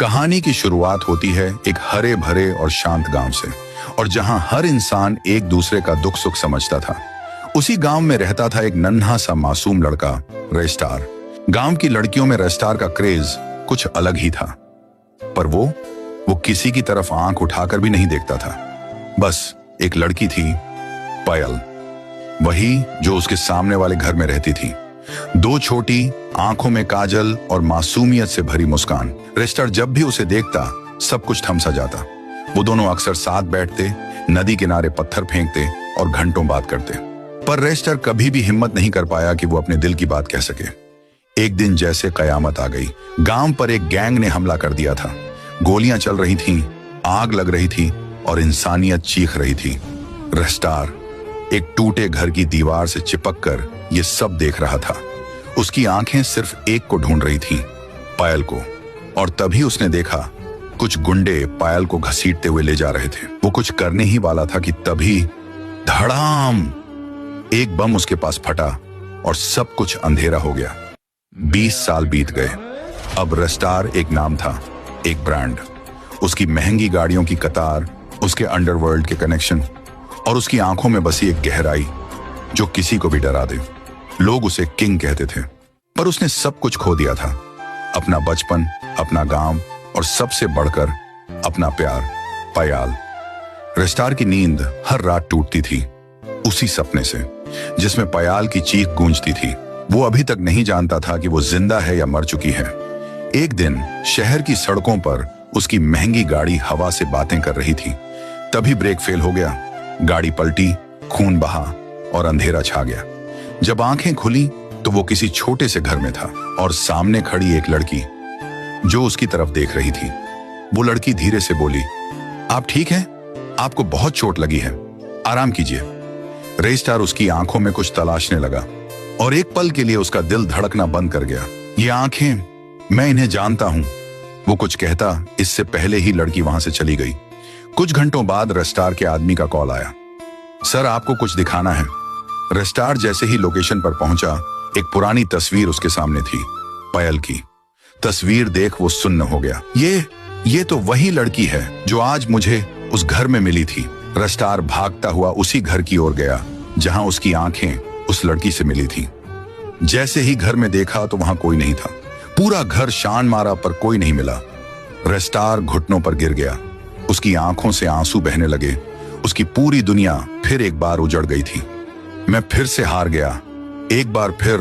कहानी की शुरुआत होती है एक हरे भरे और शांत गांव से, और जहां हर इंसान एक दूसरे का दुख सुख समझता था। उसी गांव में रहता था एक नन्हा सा मासूम लड़का, रेस्टार। गांव की लड़कियों में रेस्टार का क्रेज कुछ अलग ही था, पर वो किसी की तरफ आंख उठाकर भी नहीं देखता था। बस एक लड़की थी, पायल, वही जो उसके सामने वाले घर में रहती थी। दो छोटी आंखों में काजल और मासूमियत से भरी मुस्कान। रेस्टार जब भी उसे देखता सब कुछ थम सा जाता। वो दोनों अक्सर साथ बैठते, नदी किनारे पत्थर फेंकते और घंटों बात करते। पर रेस्टार कभी भी हिम्मत नहीं कर पाया कि वो अपने दिल की बात कह सके। एक दिन जैसे कयामत आ गई। गांव पर एक गैंग ने हमला कर दिया था। गोलियां चल रही थीं, आग लग रही थी और इंसानियत चीख रही थी। रेस्टार एक टूटे घर की दीवार से चिपककर ये सब देख रहा था। उसकी आंखें सिर्फ एक को ढूंढ रही थीं, पायल को। और तभी उसने देखा कुछ गुंडे पायल को घसीटते हुए ले जा रहे थे। वो कुछ करने ही वाला था कि तभी धड़ाम, एक बम उसके पास फटा और सब कुछ अंधेरा हो गया। 20 साल बीत गए। अब रेस्टार एक नाम था, एक ब्रांड। उसकी महंगी गाड़ियों की कतार, उसके अंडरवर्ल्ड के कनेक्शन और उसकी आंखों में बसी एक गहराई जो किसी को भी डरा दे। लोग उसे किंग कहते थे, पर उसने सब कुछ खो दिया था। अपना बचपन, अपना गांव और सबसे बढ़कर अपना प्यार, पायल। रेस्टार की नींद हर रात टूटती थी उसी सपने से जिसमें पायल की चीख गूंजती थी। वो अभी तक नहीं जानता था कि वो जिंदा है या मर चुकी है। एक दिन शहर की सड़कों पर उसकी महंगी गाड़ी हवा से बातें कर रही थी। तभी ब्रेक फेल हो गया। गाड़ी पलटी, खून बहा और अंधेरा छा गया। जब आंखें खुली तो वो किसी छोटे से घर में था और सामने खड़ी एक लड़की जो उसकी तरफ देख रही थी। वो लड़की धीरे से बोली, आप ठीक हैं? आपको बहुत चोट लगी है, आराम कीजिए। रेस्टार उसकी आंखों में कुछ तलाशने लगा और एक पल के लिए उसका दिल धड़कना बंद कर गया। ये आंखें, मैं इन्हें जानता हूं, वो कुछ कहता इससे पहले ही लड़की वहां से चली गई। कुछ घंटों बाद रेस्टार के आदमी का कॉल आया। सर, आपको कुछ दिखाना है। रेस्टार जैसे ही लोकेशन पर पहुंचा, एक पुरानी तस्वीर उसके सामने थी, पायल की। तस्वीर देख वो सुन्न हो गया। ये तो वही लड़की है जो आज मुझे उस घर में मिली थी। रेस्टार भागता हुआ उसी घर की ओर गया जहां उसकी आंखें उस लड़की से मिली थी। जैसे ही घर में देखा तो वहां कोई नहीं था। पूरा घर शान मारा पर कोई नहीं मिला। रेस्टार घुटनों पर गिर गया। उसकी आंखों से आंसू बहने लगे। उसकी पूरी दुनिया फिर एक बार उजड़ गई थी। मैं फिर से हार गया। एक बार फिर